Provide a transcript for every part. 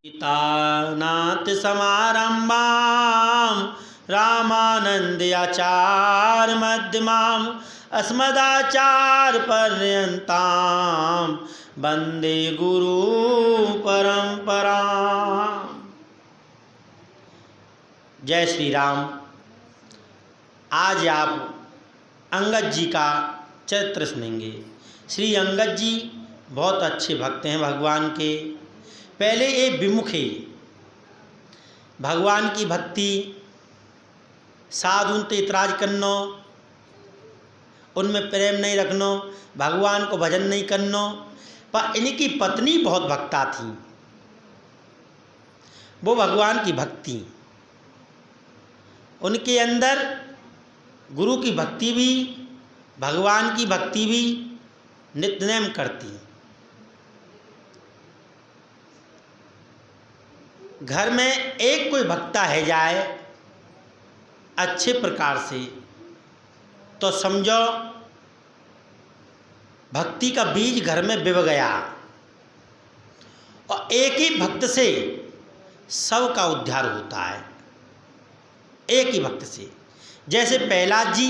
नाथ समारंभां रामानंदयाचार्य मध्यमाम् अस्मदाचार्य पर्यन्तां वंदे गुरु परंपरा। जय श्री राम। आज आप अंगद जी का चरित्र सुनेंगे। श्री अंगद जी बहुत अच्छे भक्त हैं भगवान के। पहले ये विमुखे, भगवान की भक्ति साधु ते इतराज करनो, उनमें प्रेम नहीं रखनो, भगवान को भजन नहीं करनो। पर इनकी पत्नी बहुत भक्ता थी, वो भगवान की भक्ति, उनके अंदर गुरु की भक्ति भी भगवान की भक्ति भी नित्य नेम करती। घर में एक कोई भक्ता है जाए अच्छे प्रकार से, तो समझो भक्ति का बीज घर में बिव गया। और एक ही भक्त से सब का उद्धार होता है, एक ही भक्त से। जैसे प्रहलाद जी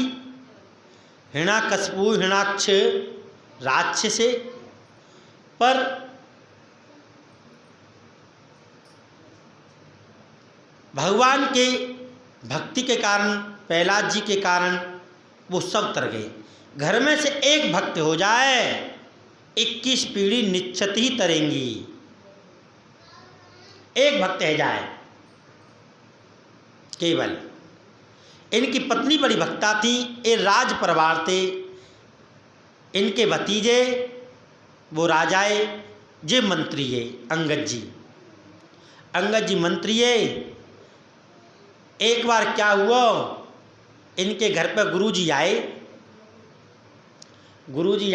हिरण्याकश्यपु हिरण्याक्ष राक्षस से, पर भगवान के भक्ति के कारण, प्रहलाद जी के कारण वो सब तर गए। घर में से एक भक्त हो जाए 21 पीढ़ी निश्चित ही तरेंगी। एक भक्त है जाए केवल। इनकी पत्नी बड़ी भक्ता थी, ये राज परिवार थे। इनके भतीजे वो राजाए, जे मंत्री है अंगद जी। अंगद जी मंत्री है। एक बार क्या हुआ, इनके घर पर गुरुजी आए। गुरुजी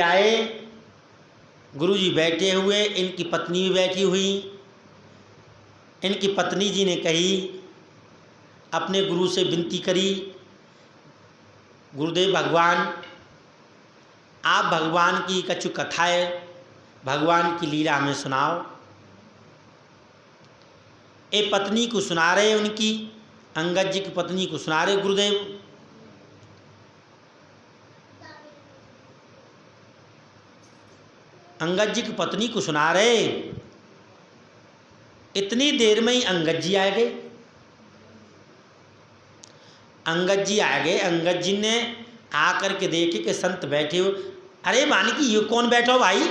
बैठे हुए, इनकी पत्नी भी बैठी हुई। इनकी पत्नी जी ने कही, अपने गुरु से विनती करी, गुरुदेव भगवान, आप भगवान की कछु कथाएं, भगवान की लीला हमें सुनाओ। ये पत्नी को सुना रहे, उनकी अंगद जी की पत्नी को सुना रहे गुरुदेव। अंगद जी की पत्नी को सुना रहे। इतनी देर में ही अंगद जी आ गए। अंगद जी ने आकर के देखे कि संत बैठे हो। अरे वानिकी, ये कौन बैठो भाई,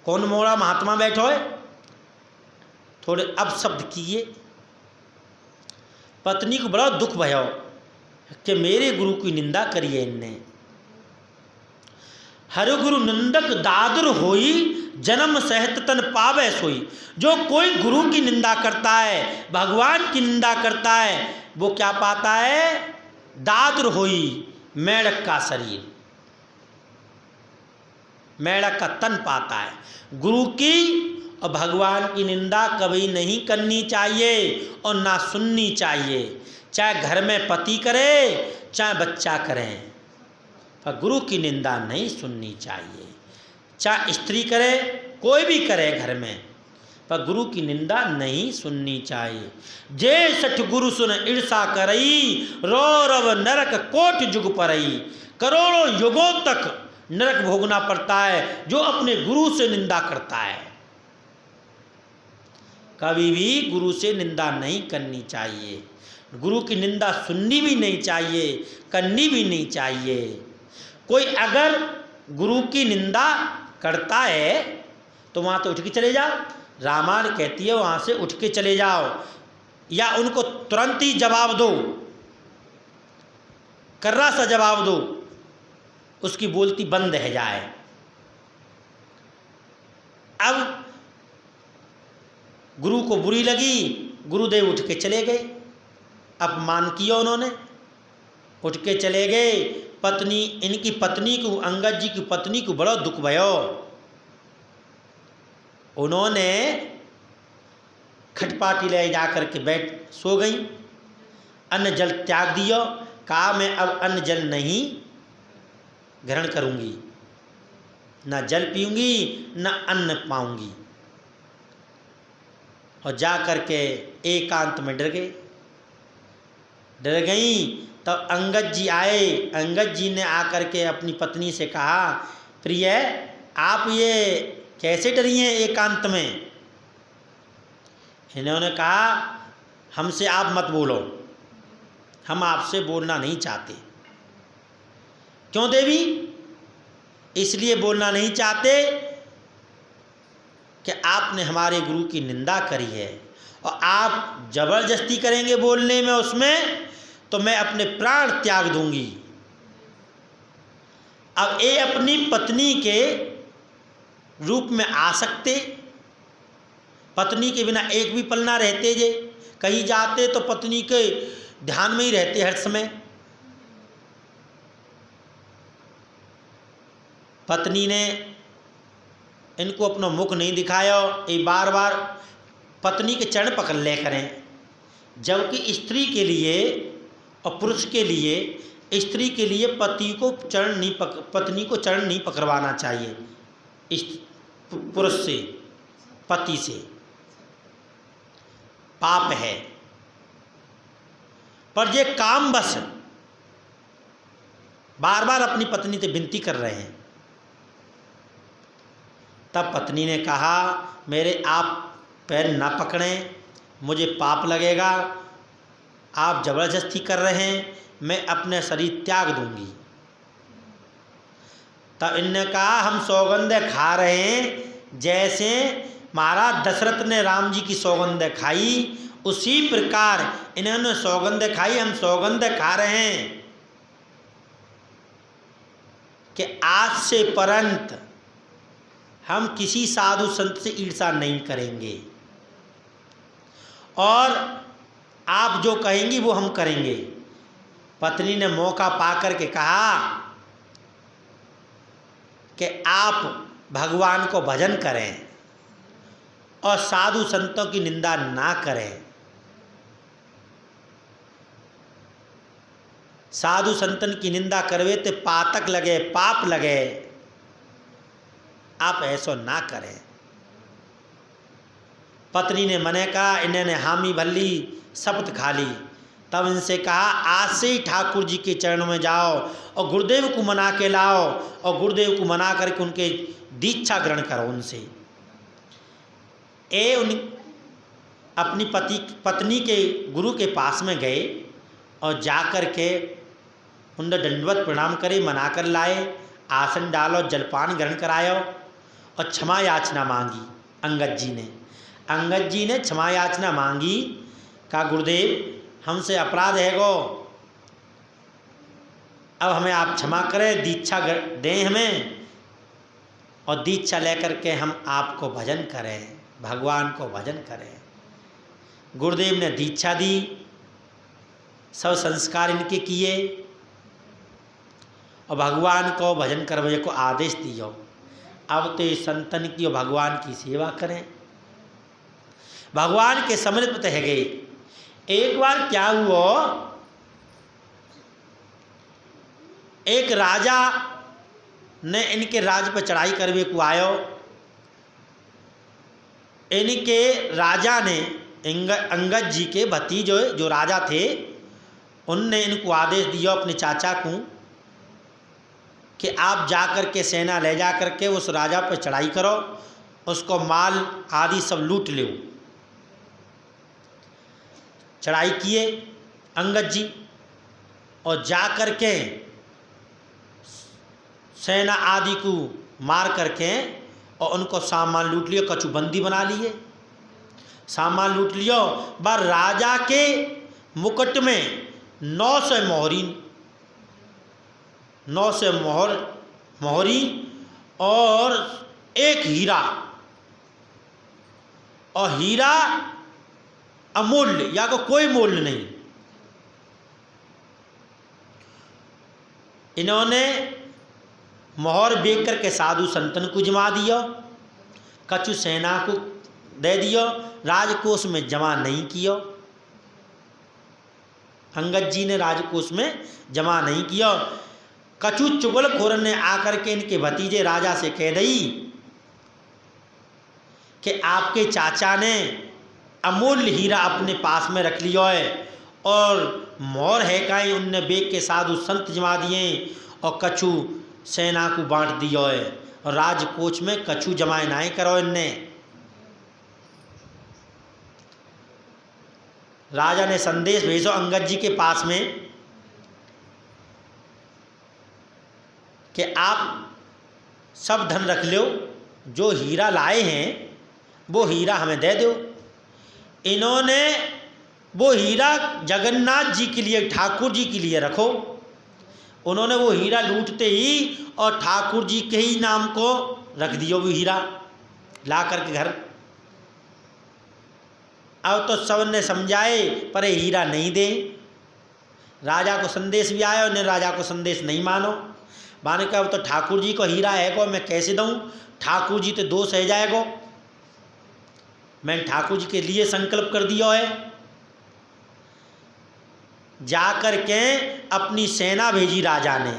कौन मोड़ा महात्मा बैठो है। थोड़े अपशब्द किए। पत्नी को बड़ा दुख भयो कि मेरे गुरु की निंदा करी है इनने। हर गुरु निंदक दादुर होई, जन्म सहित तन पावे सोई। जो कोई गुरु की निंदा करता है, भगवान की निंदा करता है, वो क्या पाता है? दादुर होई, मेढक का शरीर, मेढक का तन पाता है। गुरु की और भगवान की निंदा कभी नहीं करनी चाहिए और ना सुननी चाहिए। चाहे घर में पति करे, चाहे बच्चा करें, पर गुरु की निंदा नहीं सुननी चाहिए। चाहे स्त्री करे, कोई भी करे घर में, पर गुरु की निंदा नहीं सुननी चाहिए। जे सठ गुरु सुन ईर्षा करई, रो रव नरक कोट जुग परई। करोड़ों युगों तक नरक भोगना पड़ता है जो अपने गुरु से निंदा करता है। कभी भी गुरु से निंदा नहीं करनी चाहिए। गुरु की निंदा सुननी भी नहीं चाहिए, करनी भी नहीं चाहिए। कोई अगर गुरु की निंदा करता है तो वहाँ तो उठ के चले जाओ। रामायण कहती है वहाँ से उठ के चले जाओ, या उनको तुरंत ही जवाब दो, कर्रा सा जवाब दो, उसकी बोलती बंद है जाए। अब गुरु को बुरी लगी, गुरुदेव उठ के चले गए। अपमान किया उन्होंने, उठ के चले गए। पत्नी, इनकी पत्नी को, अंगद जी की पत्नी को बड़ा दुख भयो। उन्होंने खटपाटी ले जा कर के बैठ सो गई। अन्न जल त्याग दिया। कहा मैं अब अन्न जल नहीं ग्रहण करूंगी, न जल पीऊंगी, न अन्न पाऊंगी। और जा कर के एकांत में डर गए। डर गई तब अंगद जी आए। अंगद जी ने आकर के अपनी पत्नी से कहा, प्रिय आप ये कैसे डरी हैं एकांत में? इन्होंने कहा, हमसे आप मत बोलो, हम आपसे बोलना नहीं चाहते। क्यों देवी? इसलिए बोलना नहीं चाहते कि आपने हमारे गुरु की निंदा करी है और आप जबरदस्ती करेंगे बोलने में उसमें तो मैं अपने प्राण त्याग दूंगी। अब ये अपनी पत्नी के रूप में आ सकते, पत्नी के बिना एक भी पल ना रहते, जे कहीं जाते तो पत्नी के ध्यान में ही रहते हर समय। पत्नी ने इनको अपना मुख नहीं दिखाया, ये बार बार पत्नी के चरण पकड़ ले करें। जबकि स्त्री के लिए और पुरुष के लिए, स्त्री के लिए पति को पत्नी को चरण नहीं पकड़वाना चाहिए पुरुष से, पति से, पाप है। पर ये काम बस बार बार अपनी पत्नी से विनती कर रहे हैं। तब पत्नी ने कहा, मेरे आप पैर ना पकड़ें, मुझे पाप लगेगा, आप जबरदस्ती कर रहे हैं, मैं अपने शरीर त्याग दूंगी। तब इनने कहा, हम सौगंध खा रहे हैं जैसे महाराज दशरथ ने राम जी की सौगंध खाई, उसी प्रकार इन्होंने सौगंध खाई, हम सौगंध खा रहे हैं कि आज से परंत हम किसी साधु संत से ईर्षा नहीं करेंगे और आप जो कहेंगी वो हम करेंगे। पत्नी ने मौका पाकर के कहा कि आप भगवान को भजन करें और साधु संतों की निंदा ना करें। साधु संतन की निंदा करवे तो पातक लगे, पाप लगे, आप ऐसा ना करें। पत्नी ने मने कहा, इन्होंने हामी भल्ली, शपथ खा ली। तब इनसे कहा, आज से ही ठाकुर जी के चरणों में जाओ और गुरुदेव को मना के लाओ और गुरुदेव को मना करके उनके दीक्षा ग्रहण करो उनसे। अपनी पत्नी के गुरु के पास में गए और जा कर के उन्हें दंडवत प्रणाम करे, मना कर लाए, आसन डालो, जलपान ग्रहण करायो और क्षमा याचना मांगी। अंगद जी ने क्षमा याचना मांगी। कहा, गुरुदेव हमसे अपराध है गो, अब हमें आप क्षमा करें, दीक्षा दें हमें और दीक्षा लेकर के हम आपको भजन करें, भगवान को भजन करें। गुरुदेव ने दीक्षा दी, सब संस्कार इनके किए और भगवान को भजन करने को आदेश दियो। अब तो संतन की और भगवान की सेवा करें, भगवान के समर्पित है गए। एक बार क्या हुआ, एक राजा ने इनके राज पर चढ़ाई करने को आयो। इनके राजा ने अंगद जी के भतीजे जो राजा थे, उनने इनको आदेश दिया अपने चाचा को कि आप जाकर के सेना ले जा कर के उस राजा पर चढ़ाई करो, उसको माल आदि सब लूट लो। चढ़ाई किए अंगद जी और जा कर के सेना आदि को मार करके और उनको सामान लूट लिया, कचूबंदी बना लिए, सामान लूट लियो। बार राजा के मुकुट में 900 मोहरी और एक हीरा, और हीरा अमूल्य या को कोई मूल्य नहीं। इन्होंने मोहर बेच करके साधु संतन को जमा दिया, कछु सेना को दे दियो, राजकोष में जमा नहीं किया। अंगद जी ने राजकोष में जमा नहीं किया। कछु चुगलखोर ने आकर के इनके भतीजे राजा से कह दी कि आपके चाचा ने अमूल्य हीरा अपने पास में रख लियो है। और मोर है काई उनने बेग के साधु संत जमा दिए और कछु सेना को बांट दियो है। और राजकोच में कछु जमाए नाई करो इनने। राजा ने संदेश भेजो अंगद जी के पास में कि आप सब धन रख लो, जो हीरा लाए हैं वो हीरा हमें दे दो। इन्होंने वो हीरा जगन्नाथ जी के लिए, ठाकुर जी के लिए रखो। उन्होंने वो हीरा लूटते ही और ठाकुर जी के ही नाम को रख दियो वो हीरा ला करके घर। अब तो सब ने समझाए पर ये हीरा नहीं दे। राजा को संदेश भी आया, उन्हें राजा को संदेश नहीं मानो। माने का अब तो ठाकुर जी को हीरा है को मैं कैसे दूं, ठाकुर जी तो दोष है जाएगो। मैंने ठाकुर जी के लिए संकल्प कर दिया है। जाकर के अपनी सेना भेजी राजा ने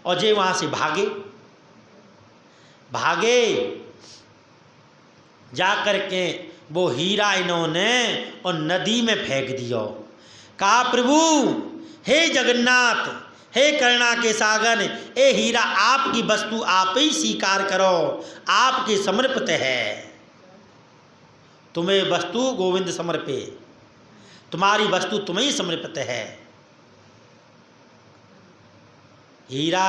और जे वहाँ से भागे जाकर के वो हीरा इन्होंने और नदी में फेंक दिया। कहा प्रभु हे जगन्नाथ, हे करुणा के सागर, ए हीरा आपकी वस्तु आप ही स्वीकार करो, आपके समर्पित है। तुम्हें वस्तु गोविंद समर्पे, तुम्हारी वस्तु तुम्हें ही समर्पित है। हीरा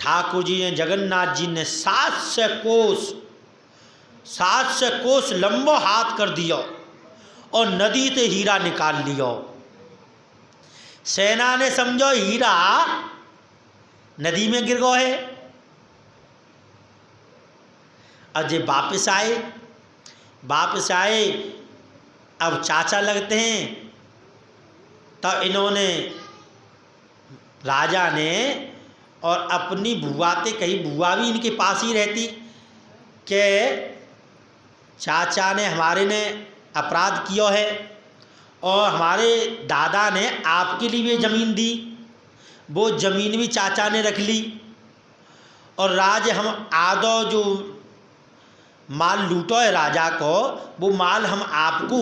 ठाकुर जी ने, जगन्नाथ जी ने 700 कोस लंबो हाथ कर दिया और नदी से हीरा निकाल लियो। सेना ने समझो हीरा नदी में गिर गो है। अजय वापस आए। अब चाचा लगते हैं। तब इन्होंने राजा ने और अपनी बुआ ते कही, बुआ भी इनके पास ही रहती, कि चाचा ने हमारे ने अपराध किया है और हमारे दादा ने आपके लिए भी ज़मीन दी, वो ज़मीन भी चाचा ने रख ली। और राज हम आदो जो माल लूटो है राजा को, वो माल हम आपको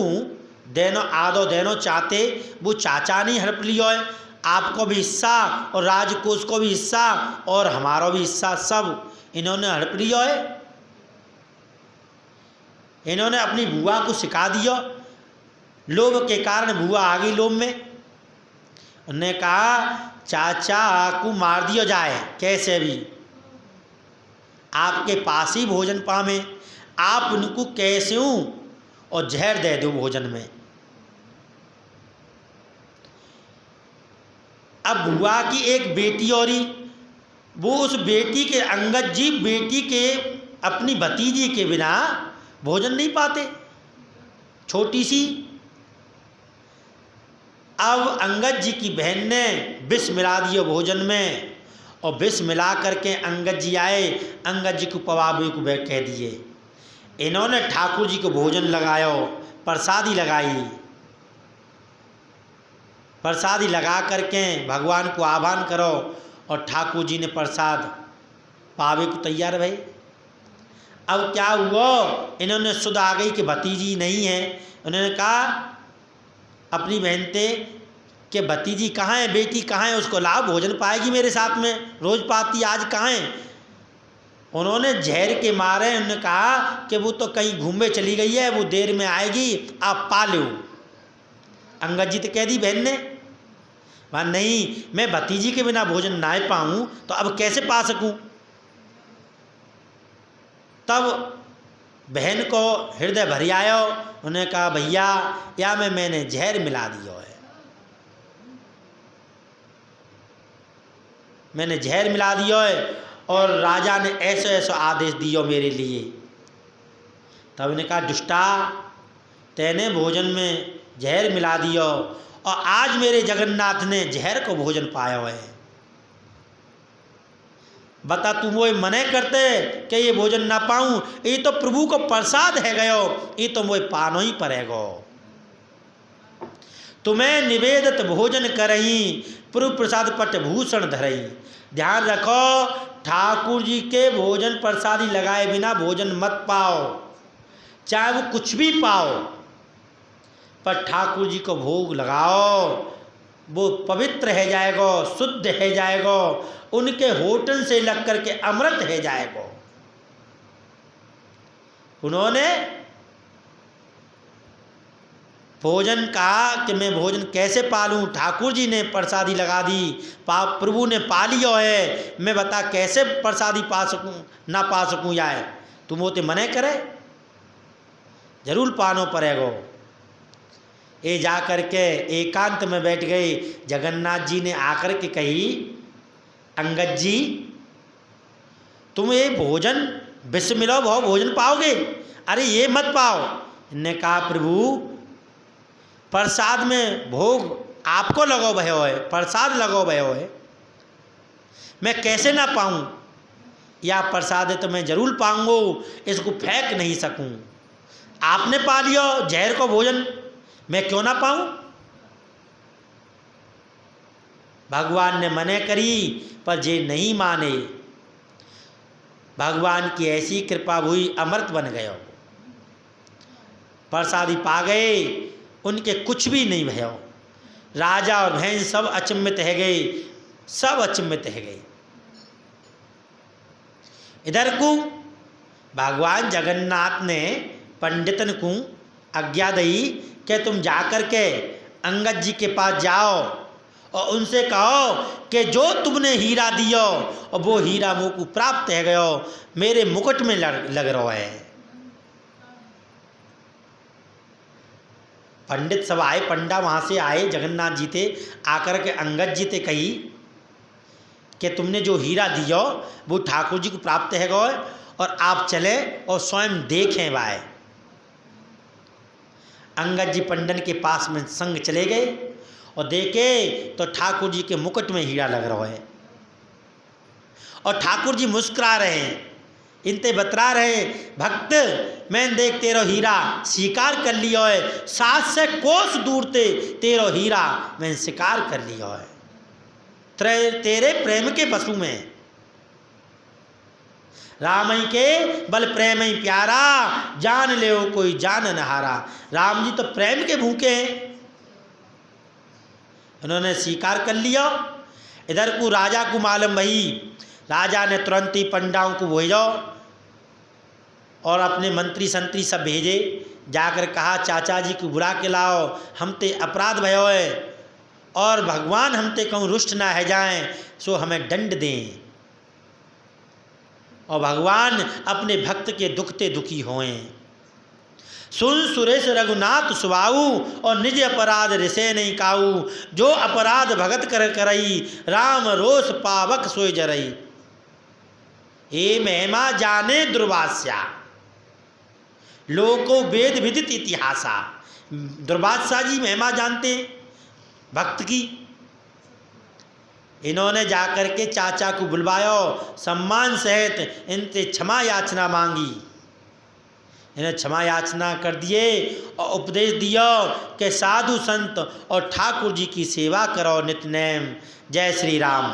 देनो आदो देनो चाहते, वो चाचा ने हड़प लियो है। आपको भी हिस्सा और राजकोष को भी हिस्सा और हमारा भी हिस्सा, सब इन्होंने हड़प लियो है। इन्होंने अपनी बुआ को सिखा दिया। लोभ के कारण बुआ आ गई लोभ में। उन्होंने कहा चाचा को मार दिया जाए कैसे भी, आपके पास ही भोजन पावे, आप उनको कैसे हूँ और जहर दे दो भोजन में। अब बुआ की एक बेटी और ही, वो उस बेटी के, अंगद जी बेटी के अपनी भतीजी के बिना भोजन नहीं पाते, छोटी सी। अब अंगद जी की बहन ने विष मिला दिया भोजन में और विष मिला करके अंगद जी आए, अंगद जी को पवाबे को कह दिए। इन्होंने ठाकुर जी को भोजन लगाया, प्रसादी लगाई, प्रसादी लगा करके भगवान को आह्वान करो और ठाकुर जी ने प्रसाद पावे को तैयार भई। अब क्या हुआ, इन्होंने सुध आ गई कि भतीजी नहीं है। उन्होंने कहा अपनी बहन से कि भतीजी कहाँ है, बेटी कहाँ है, उसको लाओ, भोजन पाएगी मेरे साथ में, रोज पाती, आज कहाँ है। उन्होंने जहर के मारे उन्होंने कहा कि वो तो कहीं घूमने चली गई है, वो देर में आएगी, आप पा लो। अंगद जी तो कह दी बहन ने, वहाँ नहीं, मैं भतीजी के बिना भोजन ना पाऊँ तो अब कैसे पा सकूँ। तब बहन को हृदय भरी आयो। उन्होंने कहा भैया या मैंने जहर मिला दिया है, मैंने जहर मिला दिया है और राजा ने ऐसा ऐसा आदेश दियो मेरे लिए। तब उन्होंने कहा दुष्टा, तेने भोजन में जहर मिला दियो और आज मेरे जगन्नाथ ने जहर को भोजन पाया है। बता तुम वो मने करते कि ये भोजन ना पाऊं, ये तो प्रभु को प्रसाद है गयो, ये तो मोए पानो ही पड़ेगो। तुम्हें निवेदित भोजन करही, प्रभु प्रसाद पट भूषण धरही। ध्यान रखो, ठाकुर जी के भोजन प्रसादी लगाए बिना भोजन मत पाओ, चाहे वो कुछ भी पाओ। पर ठाकुर जी को भोग लगाओ, वो पवित्र है जाएगो, शुद्ध है जाएगो, उनके होठन से लग कर के अमृत है जाएगो। उन्होंने भोजन कहा कि मैं भोजन कैसे पालूं, ठाकुर जी ने प्रसादी लगा दी, प्रभु ने पा लियो है, मैं बता कैसे प्रसादी पा सकूं ना पा सकूं यार, तुम वो तो मने करे, जरूर पानो पड़ेगो। ये जा कर के एकांत में बैठ गए। जगन्नाथ जी ने आकर के कही, अंगद जी तुम ये भोजन विष मिलो भाव भोजन पाओगे, अरे ये मत पाओ। इनने कहा प्रभु प्रसाद में भोग आपको लगो भयो है, प्रसाद लगो भयो है, मैं कैसे ना पाऊँ, या प्रसाद है तो मैं जरूर पाऊँगो, इसको फेंक नहीं सकूँ। आपने पा लियो जहर को भोजन, मैं क्यों ना पाऊँ। भगवान ने मने करी पर जे नहीं माने, भगवान की ऐसी कृपा हुई, अमृत बन गयो, प्रसादी पा गए, उनके कुछ भी नहीं भयो। राजा और बहन सब अचंभित है गए, सब अचंभित है गए। इधर को भगवान जगन्नाथ ने पंडितन को आज्ञा दी कि तुम जाकर के अंगद जी के पास जाओ और उनसे कहो कि जो तुमने हीरा दियो और वो हीरा मुँह को प्राप्त है गयो, मेरे मुकुट में लग रहा है। पंडित सब आए, पंडा वहाँ से आए, जगन्नाथ जी थे, आकर के अंगद जी थे कही कि तुमने जो हीरा दियो वो ठाकुर जी को प्राप्त है गो, और आप चले और स्वयं देखें वाए। अंगद जी पंडन के पास में संग चले गए और देखे तो ठाकुर जी के मुकुट में हीरा लग रहा है, और ठाकुर जी मुस्कुरा रहे हैं, इनते बतरा रहे, भक्त मैं देख तेरो हीरा शिकार कर लियो है, 7 से कोस दूर ते तेरो हीरा मैं शिकार कर लियो है, तेरे प्रेम के पशु में, राम ही के बल प्रेम ही प्यारा, जान ले कोई जान न हारा। राम जी तो प्रेम के भूखे हैं, उन्होंने स्वीकार कर लिया। इधर को राजा को मालूम भई, राजा ने तुरंत ही पंडाओं को भेजो और अपने मंत्री संतरी सब भेजे, जाकर कहा चाचा जी को बुला के लाओ, हम ते अपराध भयो है और भगवान हम ते कहूँ रुष्ट ना है जाएं, सो हमें दंड दें, और भगवान अपने भक्त के दुखते दुखी होएं। सुन सुरेश रघुनाथ सुबाऊ और निज अपराध रिसे नहीं काऊ, जो अपराध भगत कर करई, राम रोष पावक सोई जरई। ए महिमा जाने दुर्वास्या, लोको वेद विदित इतिहासा। दुर्वासा जी महिमा जानते भक्त की। इन्होंने जाकर के चाचा को बुलवायो, सम्मान सहित इनसे क्षमा याचना मांगी, इन्हें क्षमा याचना कर दिए और उपदेश दिया कि साधु संत और ठाकुर जी की सेवा करो नित्य नेम। जय श्री राम।